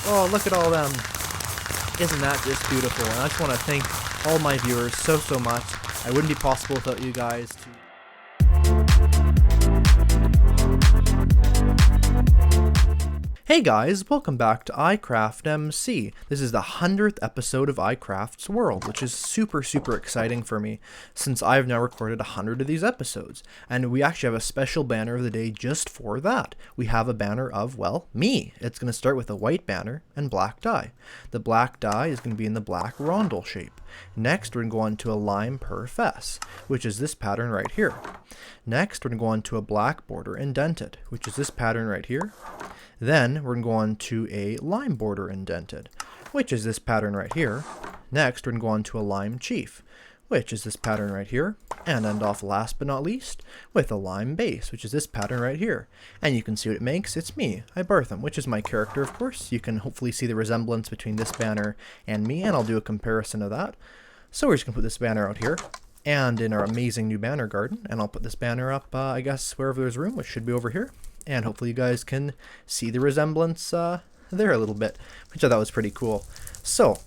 Oh, look at all them. Isn't that just beautiful? And I just want to thank all my viewers so much. I wouldn't be possible without you guys. Hey guys, welcome back to Eyecraftmc. This is the 100th episode of iCraft's World, which is super exciting for me since I've now recorded 100 of these episodes. And we actually have a special banner of the day just for that. We have a banner of, well, me. It's going to start with a white banner and black dye. The black dye is going to be in the black rondel shape. Next, we're going to go on to a lime per fess, which is this pattern right here. Next, we're going to go on to a black border indented, which is this pattern right here. Then we're going to go on to a lime border indented, which is this pattern right here. Next, we're going to go on to a lime chief, which is this pattern right here. And end off last but not least with a lime base, which is this pattern right here. And you can see what it makes. It's me, Eyecraftmc, which is my character, of course. You can hopefully see the resemblance between this banner and me, and I'll do a comparison of that. So we're just going to put this banner out here and in our amazing new banner garden. And I'll put this banner up, I guess, wherever there's room, which should be over here. And hopefully you guys can see the resemblance there a little bit, which I thought was pretty cool. So,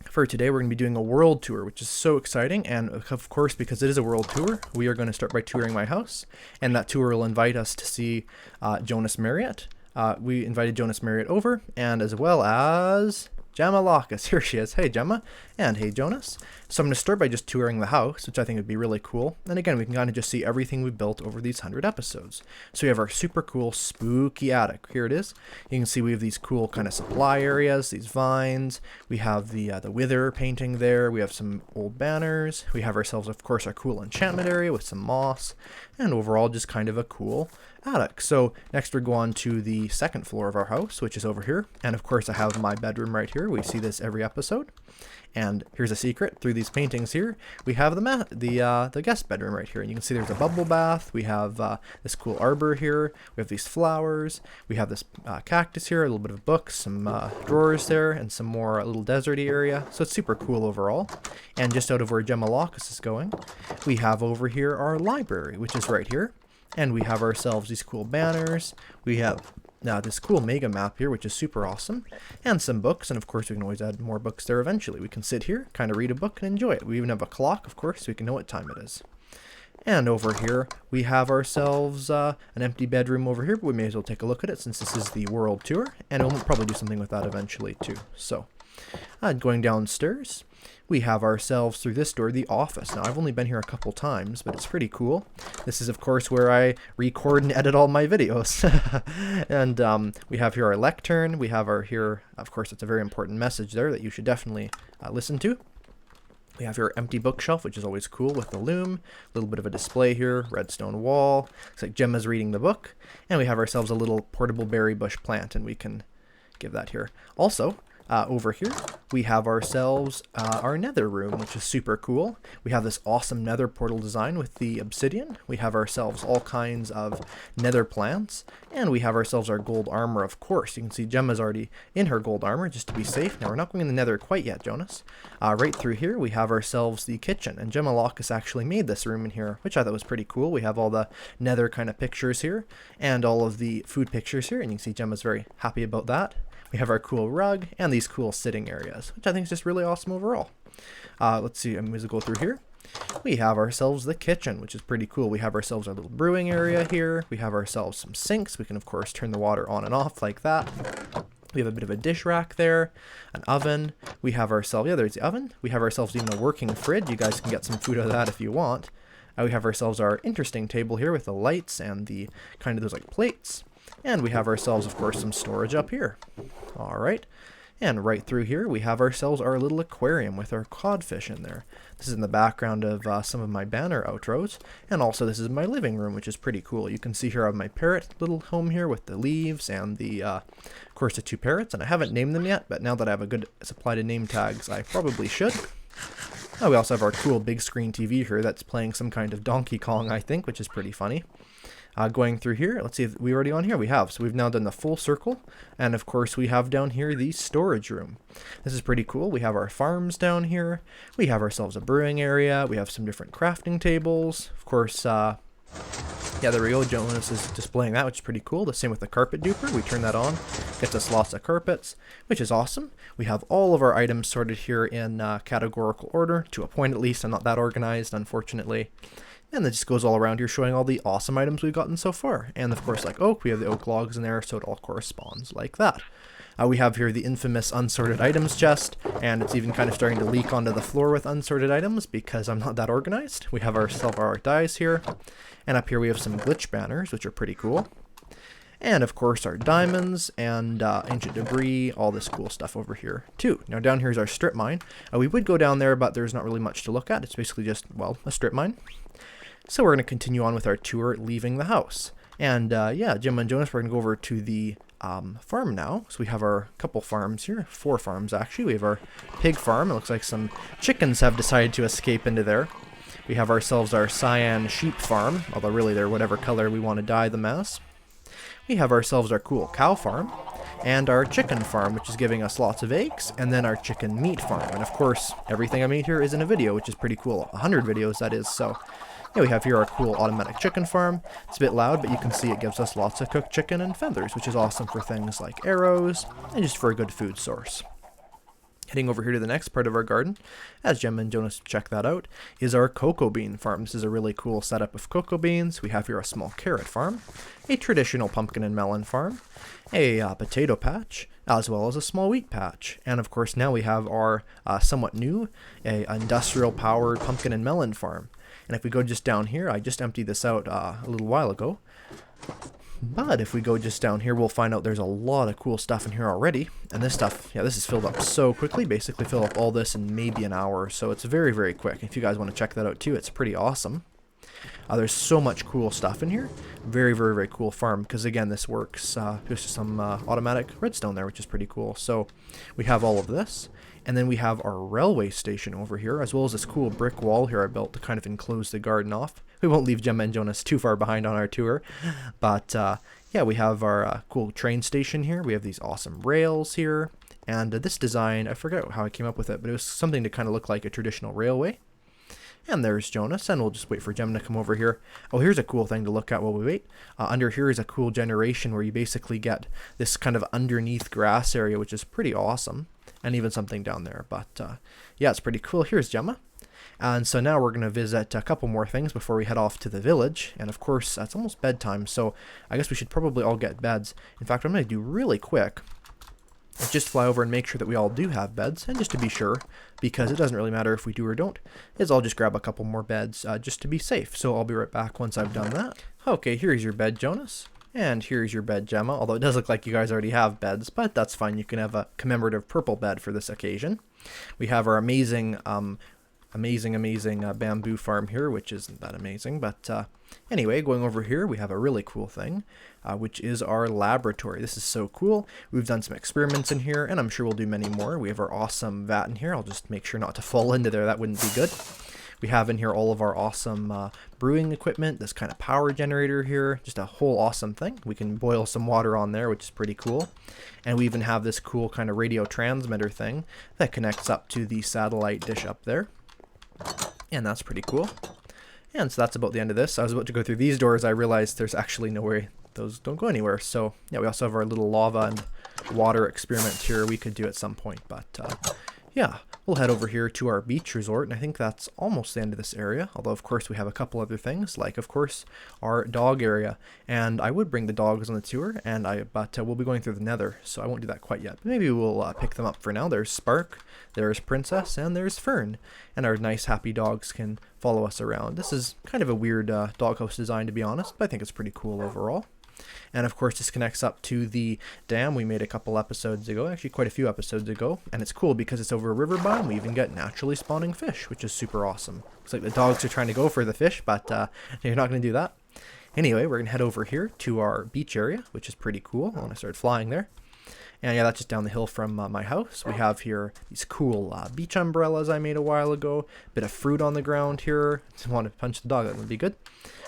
for today we're going to be doing a world tour, which is so exciting. And of course, because it is a world tour, we are going to start by touring my house. And that tour will invite us to see Jonas Marriott. We invited Jonas Marriott over, and as well as Gemma. Here she is. Hey Gemma, and hey Jonas. So I'm going to start by just touring the house, which I think would be really cool. And again, we can kind of just see everything we've built over these 100 episodes. So we have our super cool spooky attic. Here it is. You can see we have these cool kind of supply areas, these vines. We have the wither painting there. We have some old banners. We have ourselves, of course, our cool enchantment area with some moss. And overall, just kind of a cool attic. So next we go on to the second floor of our house, which is over here. And of course I have my bedroom right here. We see this every episode. And here's a secret: through these paintings here, we have the guest bedroom right here. And you can see there's a bubble bath. We have this cool arbor here. We have these flowers. We have this cactus here, a little bit of books, some drawers there, and some more little deserty area. So it's super cool overall. And just out of where Gemma is going, we have over here our library, which is right here. And we have ourselves these cool banners. We have this cool mega map here, which is super awesome. And some books. And of course, we can always add more books there eventually. We can sit here, kind of read a book and enjoy it. We even have a clock, of course, so we can know what time it is. And over here, we have ourselves an empty bedroom over here. But we may as well take a look at it since this is the world tour. And we'll probably do something with that eventually too. So, going downstairs, we have ourselves, through this door, the office. Now, I've only been here a couple times, but it's pretty cool. This is, of course, where I record and edit all my videos. And we have here our lectern. We have here, of course, it's a very important message there that you should definitely listen to. We have here our empty bookshelf, which is always cool with the loom. A little bit of a display here, redstone wall. Looks like Gemma's reading the book. And we have ourselves a little portable berry bush plant, and we can give that here. Also, over here, we have ourselves our nether room, which is super cool. We have this awesome nether portal design with the obsidian. We have ourselves all kinds of nether plants. And we have ourselves our gold armor, of course. You can see Gemma's already in her gold armor, just to be safe. Now, we're not going in the nether quite yet, Jonas. Right through here, we have ourselves the kitchen. And Gemma actually made this room in here, which I thought was pretty cool. We have all the nether kind of pictures here, and all of the food pictures here. And you can see Gemma's very happy about that. We have our cool rug and these cool sitting areas, which I think is just really awesome overall. Let's see, I'm going to go through here. We have ourselves the kitchen, which is pretty cool. We have ourselves our little brewing area here. We have ourselves some sinks. We can, of course, turn the water on and off like that. We have a bit of a dish rack there, an oven. We have ourselves, there's the oven. We have ourselves even a working fridge. You guys can get some food out of that if you want. We have ourselves our interesting table here with the lights and the kind of those like plates. And we have ourselves, of course, some storage up here. All right. And right through here, we have ourselves our little aquarium with our codfish in there. This is in the background of some of my banner outros. And also, this is my living room, which is pretty cool. You can see here I have my parrot little home here with the leaves and the, of course, the 2 parrots. And I haven't named them yet, but now that I have a good supply to name tags, I probably should. We also have our cool big screen TV here that's playing some kind of Donkey Kong, I think, which is pretty funny. Going through here, let's see if we already on here. We have. So we've now done the full circle. And of course, we have down here the storage room. This is pretty cool. We have our farms down here. We have ourselves a brewing area. We have some different crafting tables. Of course, Yeah, there we go. Jonas is displaying that, which is pretty cool. The same with the carpet duper. We turn that on, gets us lots of carpets, which is awesome. We have all of our items sorted here in categorical order, to a point at least. I'm not that organized, unfortunately. And that just goes all around here showing all the awesome items we've gotten so far. And of course, like oak, we have the oak logs in there, so it all corresponds like that. We have here the infamous unsorted items chest, and it's even kind of starting to leak onto the floor with unsorted items because I'm not that organized. We have our silver arc dies here, and up here we have some glitch banners, which are pretty cool. And of course our diamonds and ancient debris, all this cool stuff over here too. Now down here is our strip mine. We would go down there, but there's not really much to look at. It's basically just, well, a strip mine. So we're going to continue on with our tour, leaving the house. And yeah, Gemma and Jonas, we're going to go over to the farm now. So we have our couple farms here, 4 farms actually. We have our pig farm. It looks like some chickens have decided to escape into there. We have ourselves our cyan sheep farm, although really they're whatever color we want to dye them as. We have ourselves our cool cow farm, and our chicken farm, which is giving us lots of eggs, and then our chicken meat farm. And of course, everything I made here is in a video, which is pretty cool. 100 videos, that is. So yeah, we have here our cool automatic chicken farm. It's a bit loud, but you can see it gives us lots of cooked chicken and feathers, which is awesome for things like arrows, and just for a good food source. Heading over here to the next part of our garden, as Gemma and Jonas check that out, is our cocoa bean farm. This is a really cool setup of cocoa beans. We have here a small carrot farm, a traditional pumpkin and melon farm, a potato patch, as well as a small wheat patch. And of course now we have our somewhat new, a industrial powered pumpkin and melon farm. And if we go just down here, I just emptied this out a little while ago. But if we go just down here, we'll find out there's a lot of cool stuff in here already. And this stuff, yeah, this is filled up so quickly. Basically fill up all this in maybe an hour. So it's very, very quick. If you guys want to check that out too, it's pretty awesome. There's so much cool stuff in here. Very, very, very cool farm. Because again, this works. There's some automatic redstone there, which is pretty cool. So we have all of this. And then we have our railway station over here, as well as this cool brick wall here I built to kind of enclose the garden off. We won't leave Gemma and Jonas too far behind on our tour. But yeah, we have our cool train station here. We have these awesome rails here. And this design, I forget how I came up with it, but it was something to kind of look like a traditional railway. And there's Jonas, and we'll just wait for Gemma to come over here. Oh, here's a cool thing to look at while we wait. Under here is a cool generation where you basically get this kind of underneath grass area, which is pretty awesome. And even something down there. But yeah, it's pretty cool. Here's Gemma. And so now we're going to visit a couple more things before we head off to the village. And of course, it's almost bedtime, so I guess we should probably all get beds. In fact, I'm going to do really quick. Just fly over and make sure that we all do have beds, and just to be sure, because it doesn't really matter if we do or don't, is I'll just grab a couple more beds just to be safe. So I'll be right back once I've done that. Okay, here's your bed, Jonas. And here's your bed, Gemma, although it does look like you guys already have beds, but that's fine. You can have a commemorative purple bed for this occasion. We have our amazing bamboo farm here, which isn't that amazing, but anyway, going over here, we have a really cool thing, which is our laboratory. This is so cool. We've done some experiments in here, and I'm sure we'll do many more. We have our awesome vat in here. I'll just make sure not to fall into there. That wouldn't be good. We have in here all of our awesome brewing equipment, this kind of power generator here, just a whole awesome thing. We can boil some water on there, which is pretty cool. And we even have this cool kind of radio transmitter thing that connects up to the satellite dish up there. And that's pretty cool. And so that's about the end of this. I was about to go through these doors. I realized there's actually no way. Those don't go anywhere. So yeah, we also have our little lava and water experiment here we could do at some point. But yeah, we'll head over here to our beach resort, and I think that's almost the end of this area, although of course we have a couple other things, like of course our dog area, and I would bring the dogs on the tour, but we'll be going through the Nether, so I won't do that quite yet, but maybe we'll pick them up for now. There's Spark, there's Princess, and there's Fern, and our nice happy dogs can follow us around. This is kind of a weird doghouse design, to be honest, but I think it's pretty cool overall. And of course this connects up to the dam we made a couple episodes ago, actually quite a few episodes ago, and it's cool because it's over a river biome. We even get naturally spawning fish, which is super awesome. Looks like the dogs are trying to go for the fish, but you're not going to do that. Anyway, we're going to head over here to our beach area, which is pretty cool. I want to start flying there. And yeah, that's just down the hill from my house. We have here these cool beach umbrellas I made a while ago. Bit of fruit on the ground here. Just want to punch the dog, that would be good.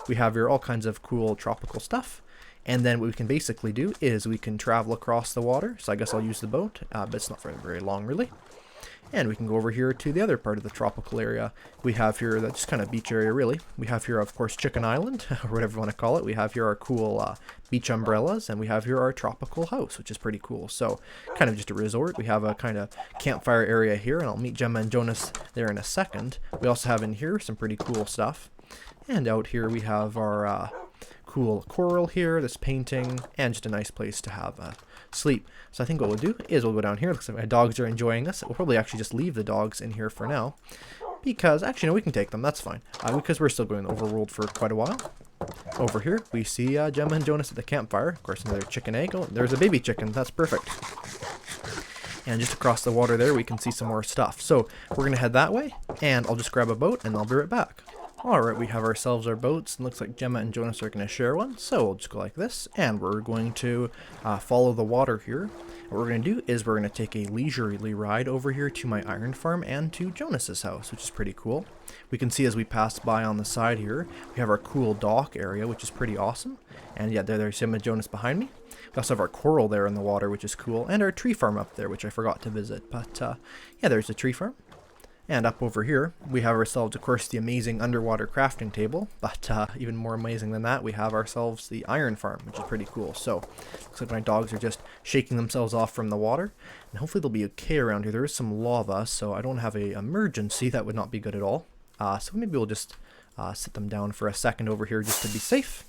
We have here all kinds of cool tropical stuff. And then what we can basically do is we can travel across the water. So I guess I'll use the boat, but it's not for very long really. And we can go over here to the other part of the tropical area. We have here, that's just kind of beach area really. We have here, of course, Chicken Island, or whatever you want to call it. We have here our cool beach umbrellas, and we have here our tropical house, which is pretty cool. So kind of just a resort. We have a kind of campfire area here, and I'll meet Gemma and Jonas there in a second. We also have in here some pretty cool stuff. And out here we have our cool coral here, this painting, and just a nice place to have sleep. So I think what we'll do is we'll go down here. Looks like my dogs are enjoying this. We'll probably actually just leave the dogs in here for now, because actually no, we can take them, that's fine, because we're still going overworld for quite a while. Over here we see Gemma and Jonas at the campfire. Of course, another chicken egg. Oh, there's a baby chicken, that's perfect. And just across the water there we can see some more stuff. So we're gonna head that way, and I'll just grab a boat and I'll be right back. Alright, we have ourselves our boats, and looks like Gemma and Jonas are going to share one, so we'll just go like this, and we're going to follow the water here. What we're going to do is we're going to take a leisurely ride over here to my iron farm and to Jonas's house, which is pretty cool. We can see as we pass by on the side here, we have our cool dock area, which is pretty awesome. And yeah, there's him and Jonas behind me. We also have our coral there in the water, which is cool, and our tree farm up there, which I forgot to visit, but yeah, there's the tree farm. And up over here, we have ourselves, of course, the amazing underwater crafting table. But even more amazing than that, we have ourselves the iron farm, which is pretty cool. So, looks like my dogs are just shaking themselves off from the water. And hopefully they'll be okay around here. There is some lava, so I don't have an emergency. That would not be good at all. So maybe we'll just sit them down for a second over here just to be safe.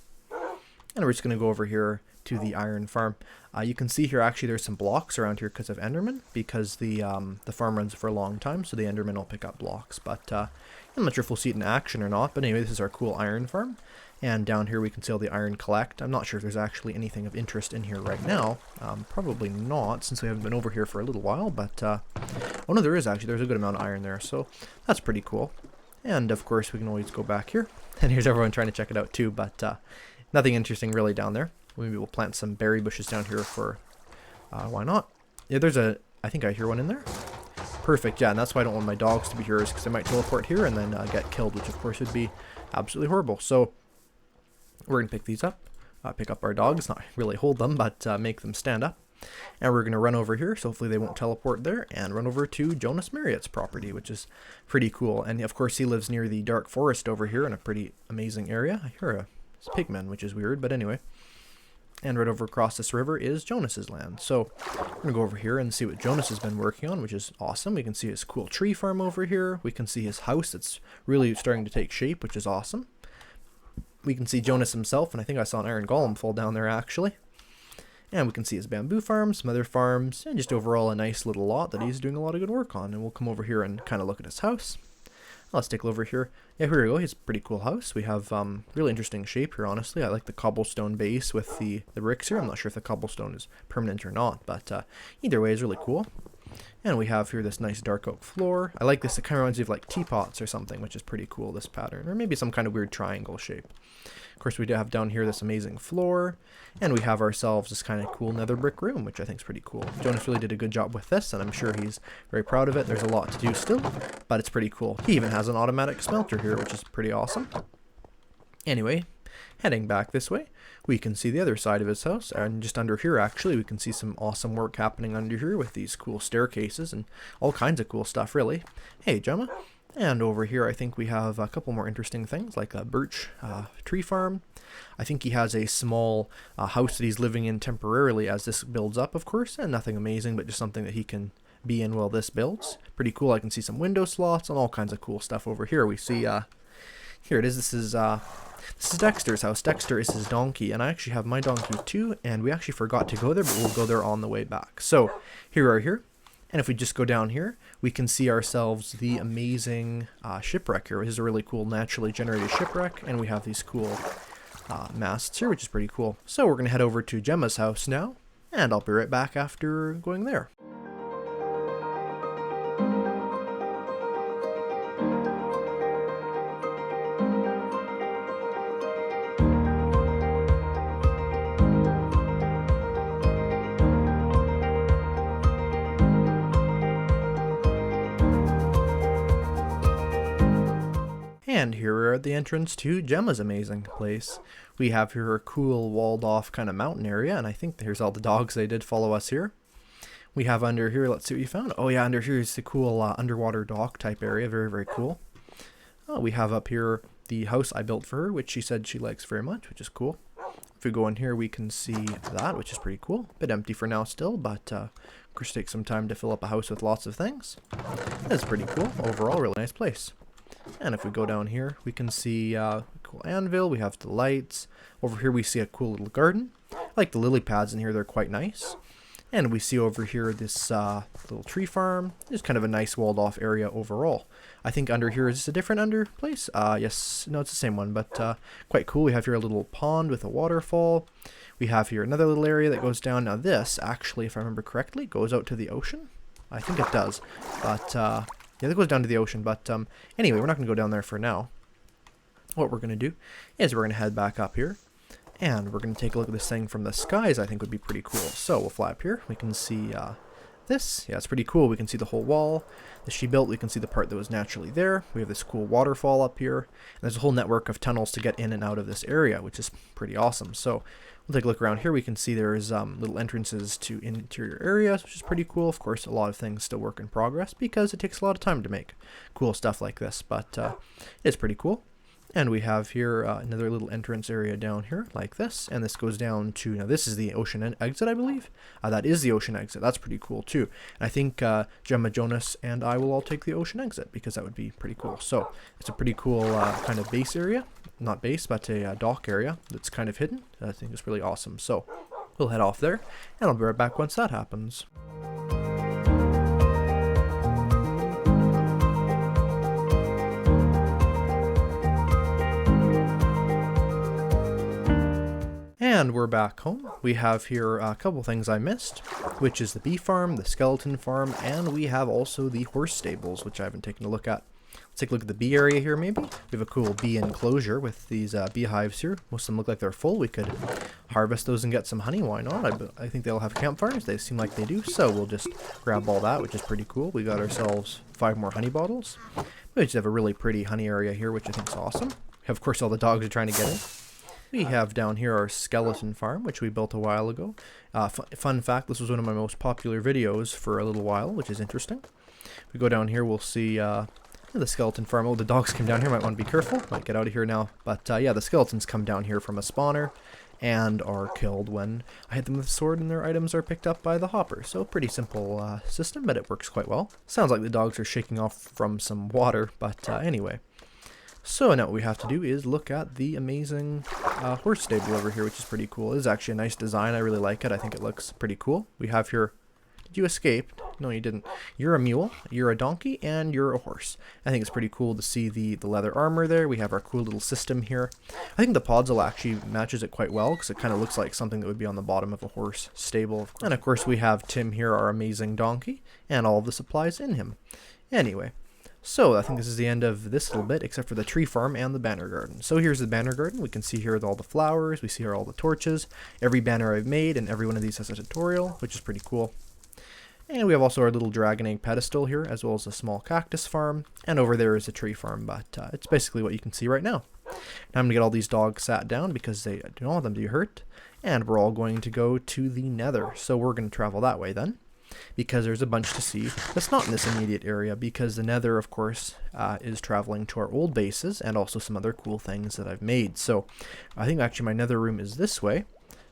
And we're just going to go over here to the iron farm. You can see here actually there's some blocks around here because of Enderman, because the farm runs for a long time, so the Enderman will pick up blocks. But I'm not sure if we'll see it in action or not, but anyway, this is our cool iron farm. And down here we can see all the iron collect. I'm not sure if there's actually anything of interest in here right now. Probably not, since we haven't been over here for a little while, but oh no, there is actually. There's a good amount of iron there, so that's pretty cool. And of course we can always go back here, and here's everyone trying to check it out too, but nothing interesting really down there. Maybe we'll plant some berry bushes down here for, why not? Yeah, there's I think I hear one in there. Perfect, yeah, and that's why I don't want my dogs to be here, is because they might teleport here and then get killed, which of course would be absolutely horrible. So, we're going to pick these up, pick up our dogs, not really hold them, but make them stand up. And we're going to run over here, so hopefully they won't teleport there, and run over to Jonas Marriott's property, which is pretty cool. And of course he lives near the dark forest over here in a pretty amazing area. I hear a pigman, which is weird, but anyway. And right over across this river is Jonas's land. So we're going to go over here and see what Jonas has been working on, which is awesome. We can see his cool tree farm over here. We can see his house that's really starting to take shape, which is awesome. We can see Jonas himself, and I think I saw an iron golem fall down there actually. And we can see his bamboo farm, some other farms, and just overall a nice little lot that he's doing a lot of good work on. And we'll come over here and kind of look at his house. Let's take a look over here. Yeah, here we go. He's a pretty cool house. We have really interesting shape here, honestly. I like the cobblestone base with the bricks here. I'm not sure if the cobblestone is permanent or not, but either way is really cool. And we have here this nice dark oak floor. I like this. It kind of reminds me of like teapots or something, which is pretty cool, this pattern. Or maybe some kind of weird triangle shape. Of course, we do have down here this amazing floor. And we have ourselves this kind of cool nether brick room, which I think is pretty cool. Jonas really did a good job with this, and I'm sure he's very proud of it. There's a lot to do still, but it's pretty cool. He even has an automatic smelter here, which is pretty awesome. Anyway, heading back this way, we can see the other side of his house, and just under here actually we can see some awesome work happening under here with these cool staircases and all kinds of cool stuff really. Hey Gemma. And over here I think we have a couple more interesting things, like a birch tree farm. I think he has a small house that he's living in temporarily as this builds up, of course, and nothing amazing, but just something that he can be in while this builds. Pretty cool. I can see some window slots and all kinds of cool stuff over here. We see here it is. This is Dexter's house. Dexter is his donkey, and I actually have my donkey too, and we actually forgot to go there, but we'll go there on the way back. So here we are here. And if we just go down here, we can see ourselves the amazing shipwreck here. This is a really cool naturally generated shipwreck, and we have these cool masts here, which is pretty cool. So we're going to head over to Gemma's house now, and I'll be right back after going there. And here we're at the entrance to Gemma's amazing place. We have here a cool walled off kind of mountain area, and I think here's all the dogs. They did follow us here. We have under here, let's see what you found. Oh yeah, under here is the cool underwater dock type area. Very, very cool. We have up here the house I built for her, which she said she likes very much, which is cool. If we go in here, we can see that, which is pretty cool. A bit empty for now still, but of course takes some time to fill up a house with lots of things. That's pretty cool. Overall, really nice place. And if we go down here, we can see a cool anvil. We have the lights. Over here, we see a cool little garden. I like the lily pads in here. They're quite nice. And we see over here this little tree farm. It's kind of a nice walled off area overall. I think under here, is this a different under place? Yes, no, it's the same one, but quite cool. We have here a little pond with a waterfall. We have here another little area that goes down. Now this, actually, if I remember correctly, goes out to the ocean. I think it does, but yeah, that goes down to the ocean. But anyway, we're not going to go down there for now. What we're going to do is we're going to head back up here. And we're going to take a look at this thing from the skies. I think would be pretty cool. So we'll fly up here. We can see this. Yeah, it's pretty cool. We can see the whole wall that she built. We can see the part that was naturally there. We have this cool waterfall up here. And there's a whole network of tunnels to get in and out of this area, which is pretty awesome. So we'll take a look around here. We can see there's little entrances to interior areas, which is pretty cool. Of course, a lot of things still work in progress because it takes a lot of time to make cool stuff like this. But it's pretty cool. And we have here another little entrance area down here like this. And this goes down to, now this is the ocean exit, I believe. That is the ocean exit. That's pretty cool too. And I think Gemma, Jonas, and I will all take the ocean exit because that would be pretty cool. So it's a pretty cool kind of base area. Not base, but a dock area that's kind of hidden. I think it's really awesome. So we'll head off there and I'll be right back once that happens. And we're back home. We have here a couple things I missed, which is the bee farm, the skeleton farm, and we have also the horse stables, which I haven't taken a look at. Let's take a look at the bee area here maybe. We have a cool bee enclosure with these beehives here. Most of them look like they're full. We could harvest those and get some honey. Why not? I think they'll have campfires. They seem like they do. So we'll just grab all that, which is pretty cool. We got ourselves 5 more honey bottles. We just have a really pretty honey area here, which I think is awesome. Of course, all the dogs are trying to get in. We have down here our skeleton farm, which we built a while ago. Fun fact, this was one of my most popular videos for a little while, which is interesting. If we go down here, we'll see the skeleton farm. Oh, the dogs came down here. Might want to be careful. Might get out of here now. But yeah, the skeletons come down here from a spawner and are killed when I hit them with a sword and their items are picked up by the hopper. So pretty simple system, but it works quite well. Sounds like the dogs are shaking off from some water, but anyway. So now what we have to do is look at the amazing horse stable over here, which is pretty cool. It is actually a nice design. I really like it. I think it looks pretty cool. We have here, did you escape? No, you didn't. You're a mule, you're a donkey, and you're a horse. I think it's pretty cool to see the leather armor there. We have our cool little system here. I think the podzol actually matches it quite well because it kind of looks like something that would be on the bottom of a horse stable. And of course we have Tim here, our amazing donkey, and all of the supplies in him. Anyway. So I think this is the end of this little bit, except for the tree farm and the banner garden. So here's the banner garden. We can see here all the flowers. We see here all the torches. Every banner I've made, and every one of these has a tutorial, which is pretty cool. And we have also our little dragon egg pedestal here, as well as a small cactus farm. And over there is a tree farm, but it's basically what you can see right now. Now I'm going to get all these dogs sat down because they don't want them to be hurt. And we're all going to go to the Nether. So we're going to travel that way then, because there's a bunch to see that's not in this immediate area, because the Nether, of course, is traveling to our old bases and also some other cool things that I've made. So I think actually my Nether room is this way.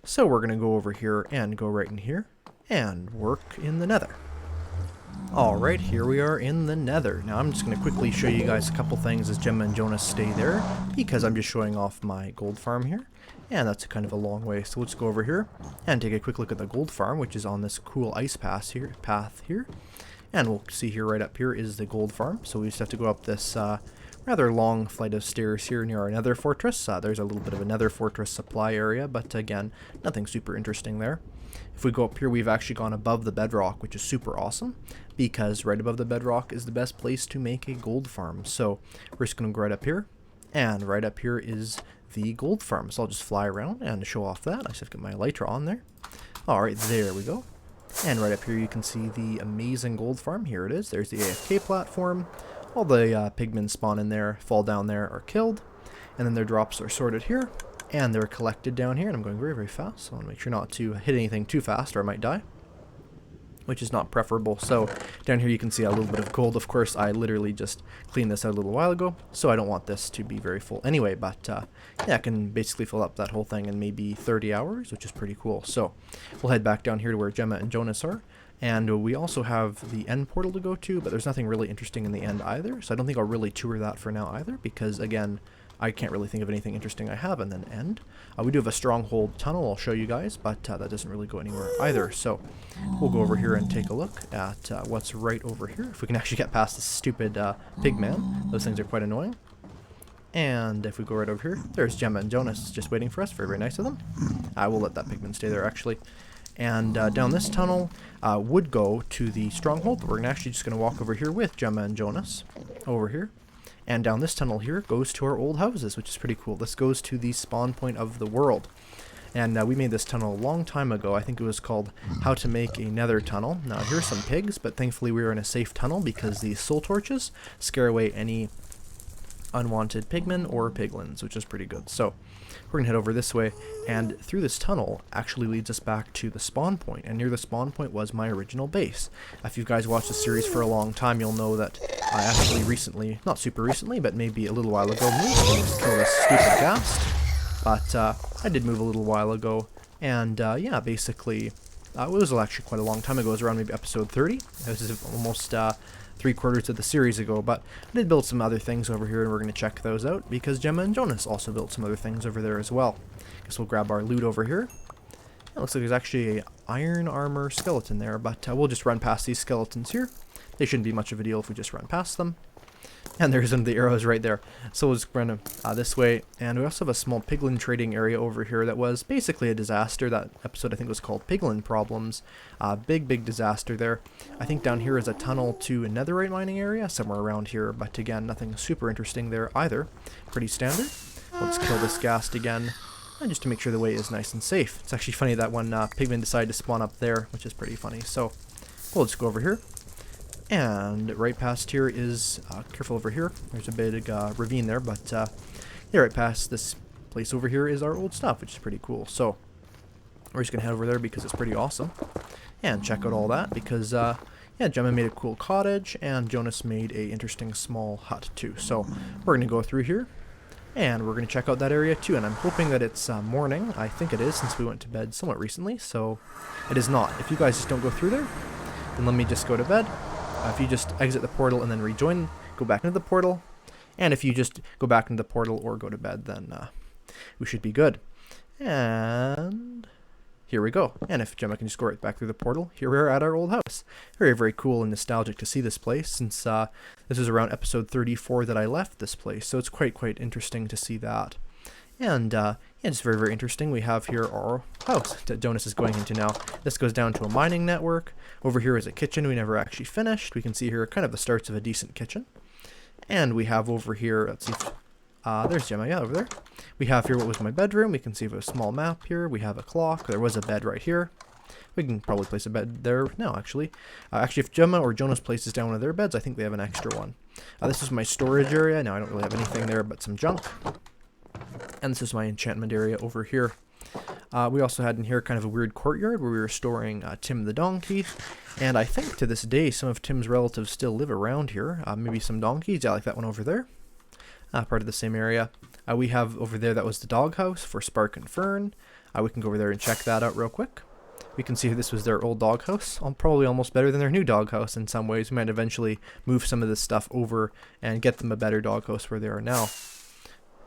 So we're going to go over here and go right in here and work in the Nether. Alright, here we are in the Nether. Now I'm just going to quickly show you guys a couple things as Gemma and Jonas stay there, because I'm just showing off my gold farm here. And that's kind of a long way, so let's go over here and take a quick look at the gold farm, which is on this cool ice path here. And we'll see here right up here is the gold farm, so we just have to go up this rather long flight of stairs here near our nether fortress. There's a little bit of a nether fortress supply area, but again, nothing super interesting there. If we go up here, we've actually gone above the bedrock, which is super awesome, because right above the bedrock is the best place to make a gold farm. So we're just going to go right up here, and right up here is the gold farm. So I'll just fly around and show off that. I just have to get my elytra on there. Alright, there we go. And right up here you can see the amazing gold farm. Here it is. There's the AFK platform. All the pigmen spawn in there, fall down there, are killed. And then their drops are sorted here. And they're collected down here. And I'm going very, very fast, so I want to make sure not to hit anything too fast or I might die. which is not preferable. So down here you can see a little bit of gold. Of course, I literally just cleaned this out a little while ago, so I don't want this to be very full anyway, but yeah, I can basically fill up that whole thing in maybe 30 hours, which is pretty cool. So we'll head back down here to where Gemma and Jonas are, and we also have the end portal to go to, but there's nothing really interesting in the end either, so I don't think I'll really tour that for now either, because again, I can't really think of anything interesting I have and then end. We do have a stronghold tunnel I'll show you guys, but that doesn't really go anywhere either. So we'll go over here and take a look at what's right over here. If we can actually get past this stupid pig man. Those things are quite annoying. And if we go right over here, there's Gemma and Jonas just waiting for us. Very, very nice of them. I will let that pigman stay there actually. And down this tunnel would go to the stronghold, but we're actually just going to walk over here with Gemma and Jonas over here. And down this tunnel here goes to our old houses, which is pretty cool. This goes to the spawn point of the world. And we made this tunnel a long time ago. I think it was called How to Make a Nether Tunnel. Now here's some pigs, but thankfully we were in a safe tunnel because these soul torches scare away any unwanted pigmen or piglins, which is pretty good. So we're going to head over this way, and through this tunnel actually leads us back to the spawn point, and near the spawn point was my original base. If you guys watched the series for a long time, you'll know that I actually recently, not super recently, but maybe a little while ago, moved to kill this stupid ghast. But I did move a little while ago, and yeah, basically, it was actually quite a long time ago. It was around maybe episode 30. This is almost 3/4 of the series ago, but I did build some other things over here, and we're going to check those out, because Gemma and Jonas also built some other things over there as well. Guess we'll grab our loot over here. It looks like there's actually a iron armor skeleton there, but we'll just run past these skeletons here. They shouldn't be much of a deal if we just run past them. And there's one of the arrows right there. So we'll just run this way. And we also have a small piglin trading area over here that was basically a disaster. That episode I think was called Piglin Problems. Big disaster there. I think down here is a tunnel to a netherite mining area, somewhere around here. But again, nothing super interesting there either. Pretty standard. Let's kill this ghast again. And just to make sure the way is nice and safe. It's actually funny that one pigman decided to spawn up there, which is pretty funny. So we'll just go over here. And right past here is, careful over here, there's a big ravine there, but yeah, right past this place over here is our old stuff, which is pretty cool. So we're just going to head over there because it's pretty awesome. And check out all that because, yeah, Gemma made a cool cottage and Jonas made a interesting small hut too. So we're going to go through here and we're going to check out that area too. And I'm hoping that it's morning. I think it is since we went to bed somewhat recently, so it is not. If you guys just don't go through there, then let me just go to bed. If you just exit the portal and then rejoin, go back into the portal. And if you just go back into the portal or go to bed, then we should be good. And here we go. And if Gemma can just go right back through the portal, here we are at our old house. Very, very cool and nostalgic to see this place, since this is around episode 34 that I left this place. So it's quite interesting to see that. And yeah, it's very, very interesting. We have here our house that Jonas is going into now. This goes down to a mining network. Over here is a kitchen we never actually finished. We can see here kind of the starts of a decent kitchen. And we have over here, let's see, there's Gemma, yeah, over there. We have here what was my bedroom. We can see a small map here. We have a clock. There was a bed right here. We can probably place a bed there now, actually. Actually, if Gemma or Jonas places down one of their beds, I think they have an extra one. This is my storage area. Now, I don't really have anything there but some junk. And this is my enchantment area over here. We also had in here kind of a weird courtyard where we were storing Tim the donkey. And I think to this day some of Tim's relatives still live around here. Maybe some donkeys, yeah, like that one over there. Part of the same area. We have over there, that was the doghouse for Spark and Fern. We can go over there and check that out real quick. We can see this was their old doghouse. Probably almost better than their new doghouse in some ways. We might eventually move some of this stuff over and get them a better doghouse where they are now.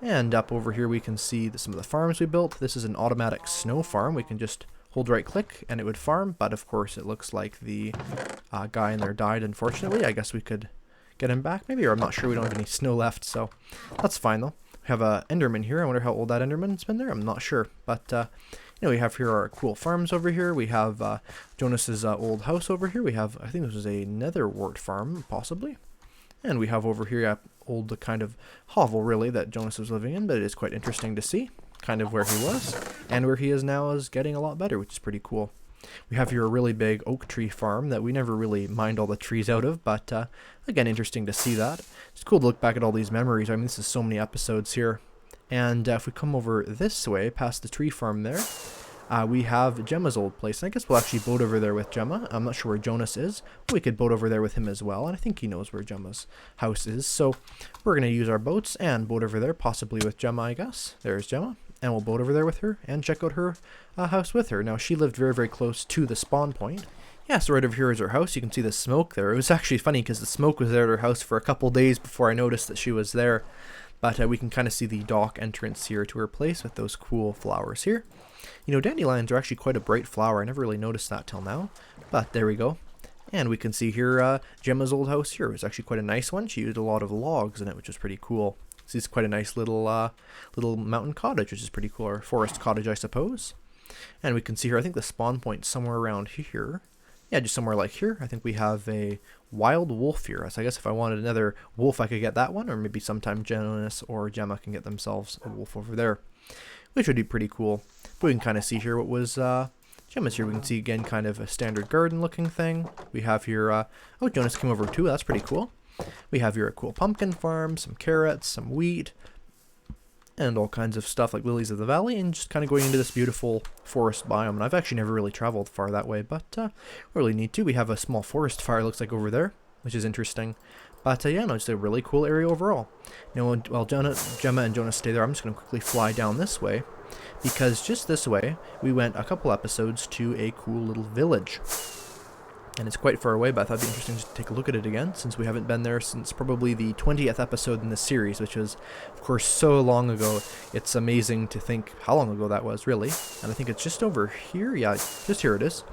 And up over here we can see some of the farms we built. This is an automatic snow farm. We can just hold right click and it would farm, but of course it looks like the guy in there died, unfortunately. I guess we could get him back maybe, or I'm not sure. We don't have any snow left, so that's fine though. We have a Enderman here. I wonder how old that Enderman's been there. I'm not sure, but you know, we have here our cool farms over here. We have Jonas's old house over here. We have, I think this was a nether wart farm, possibly. And we have over here old kind of hovel, really, that Jonas was living in, but it is quite interesting to see kind of where he was, and where he is now is getting a lot better, which is pretty cool. We have here a really big oak tree farm that we never really mined all the trees out of, but again, interesting to see that. It's cool to look back at all these memories. I mean, this is so many episodes here. And if we come over this way, past the tree farm there, we have Gemma's old place. And I guess we'll actually boat over there with Gemma. I'm not sure where Jonas is, but we could boat over there with him as well. And I think he knows where Gemma's house is. So we're going to use our boats and boat over there, possibly with Gemma, I guess. There's Gemma. And we'll boat over there with her and check out her house with her. Now, she lived very, very close to the spawn point. Yeah, so right over here is her house. You can see the smoke there. It was actually funny because the smoke was there at her house for a couple days before I noticed that she was there. But we can kind of see the dock entrance here to her place with those cool flowers here. You know, dandelions are actually quite a bright flower. I never really noticed that till now. But there we go. And we can see here Gemma's old house here. It was actually quite a nice one. She used a lot of logs in it, which was pretty cool. This is quite a nice little mountain cottage, which is pretty cool. Or forest cottage, I suppose. And we can see here, I think the spawn point somewhere around here. Yeah, just somewhere like here. I think we have a wild wolf here. So I guess if I wanted another wolf, I could get that one. Or maybe sometime Jonas or Gemma can get themselves a wolf over there, which would be pretty cool. But we can kind of see here what was Gemma's here. We can see, again, kind of a standard garden looking thing. We have here, oh, Jonas came over too. That's pretty cool. We have here a cool pumpkin farm, some carrots, some wheat, and all kinds of stuff like lilies of the valley, and just kind of going into this beautiful forest biome. And I've actually never really traveled far that way, but really need to. We have a small forest fire, looks like, over there, which is interesting. But yeah, no, it's a really cool area overall. Now, while Gemma and Jonas stay there, I'm just going to quickly fly down this way, because just this way, we went a couple episodes to a cool little village. And it's quite far away, but I thought it'd be interesting to take a look at it again, since we haven't been there since probably the 20th episode in this series, which was, of course, so long ago. It's amazing to think how long ago that was, really. And I think it's just over here. Yeah, just here it is.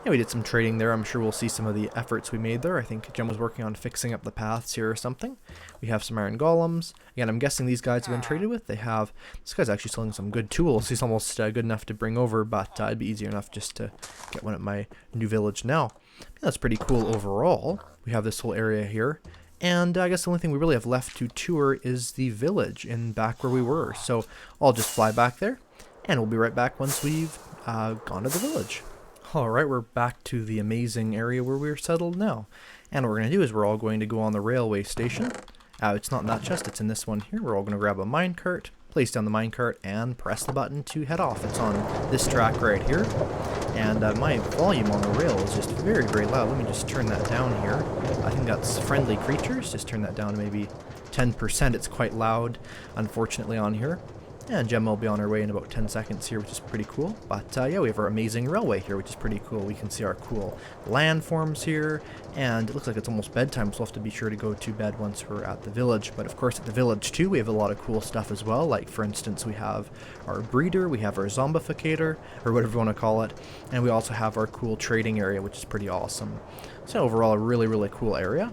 Yeah, we did some trading there. I'm sure we'll see some of the efforts we made there. I think Gemma was working on fixing up the paths here or something. We have some iron golems. Again, I'm guessing these guys have been traded with. They have. This guy's actually selling some good tools. He's almost good enough to bring over, but it'd be easier enough just to get one at my new village now. Yeah, that's pretty cool overall. We have this whole area here. And I guess the only thing we really have left to tour is the village in back where we were. So I'll just fly back there, and we'll be right back once we've gone to the village. Alright, we're back to the amazing area where we're settled now. And what we're going to do is we're all going to go on the railway station. It's not in that chest, it's in this one here. We're all going to grab a minecart, place down the minecart, and press the button to head off. It's on this track right here. And my volume on the rail is just very, very loud. Let me just turn that down here. I think that's friendly creatures. Just turn that down to maybe 10%. It's quite loud, unfortunately, on here. And Gemma will be on her way in about 10 seconds here, which is pretty cool. But yeah, we have our amazing railway here, which is pretty cool. We can see our cool landforms here, and it looks like it's almost bedtime, so we'll have to be sure to go to bed once we're at the village. But of course, at the village too, we have a lot of cool stuff as well. Like, for instance, we have our breeder, we have our zombificator, or whatever you want to call it, and we also have our cool trading area, which is pretty awesome. So overall, a really, really cool area.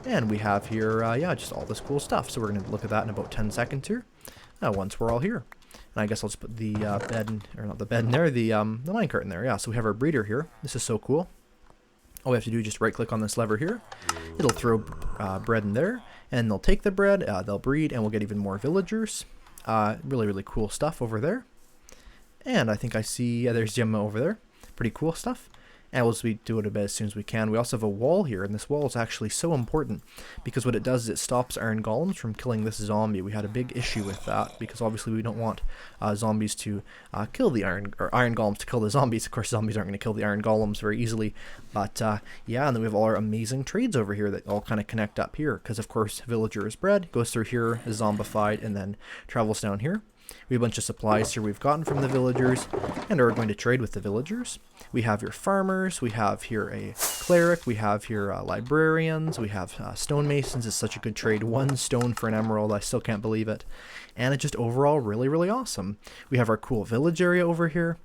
And we have here, yeah, just all this cool stuff. So we're going to look at that in about 10 seconds here. Once we're all here. And I guess I'll just put the bed, or not the bed in there, the minecart in there. Yeah, so we have our breeder here. This is so cool. All we have to do is just right click on this lever here. It'll throw bread in there, and they'll take the bread, they'll breed, and we'll get even more villagers. Really, really cool stuff over there. And I think I see, yeah, there's Gemma over there. Pretty cool stuff. And we'll just do it a bit as soon as we can. We also have a wall here, and this wall is actually so important because what it does is it stops iron golems from killing this zombie. We had a big issue with that because obviously we don't want zombies to kill the iron golems to kill the zombies. Of course, zombies aren't going to kill the iron golems very easily. But yeah, and then we have all our amazing trades over here that all kind of connect up here because, of course, villager is bred, goes through here, is zombified, and then travels down here. We have a bunch of supplies here we've gotten from the villagers and are going to trade with the villagers. We have your farmers, we have here a cleric, we have here librarians, we have stonemasons. It's such a good trade. 1 stone for an emerald, I still can't believe it. And it's just overall really, really awesome. We have our cool village area over here.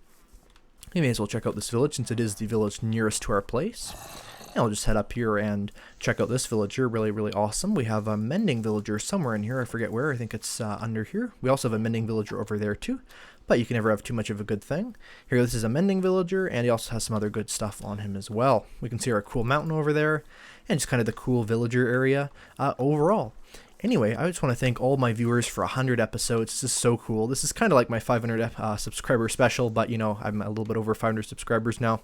We may as well check out this village since it is the village nearest to our place. And I'll just head up here and check out this villager. Really, really awesome. We have a mending villager somewhere in here. I forget where. I think it's under here. We also have a mending villager over there too. But you can never have too much of a good thing. Here, this is a mending villager, and he also has some other good stuff on him as well. We can see our cool mountain over there, and just kind of the cool villager area overall. Anyway, I just want to thank all my viewers for 100 episodes. This is so cool. This is kind of like my 500 subscriber special, but you know, I'm a little bit over 500 subscribers now.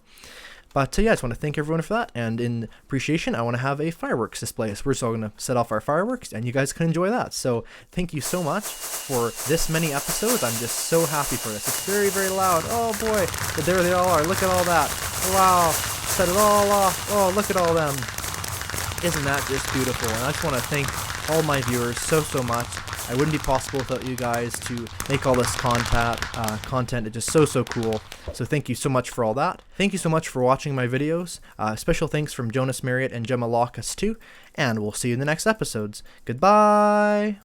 But yeah, I just want to thank everyone for that, and in appreciation, I want to have a fireworks display. So we're still going to set off our fireworks, and you guys can enjoy that. So thank you so much for this many episodes. I'm just so happy for this. It's very, very loud. Oh boy, but there they all are. Look at all that. Wow, set it all off. Oh, look at all them. Isn't that just beautiful? And I just want to thank all my viewers so much. It wouldn't be possible without you guys to make all this content. It's just so cool. So thank you so much for all that. Thank you so much for watching my videos. Special thanks from Jonas Marriott and Gemma too. And we'll see you in the next episodes. Goodbye!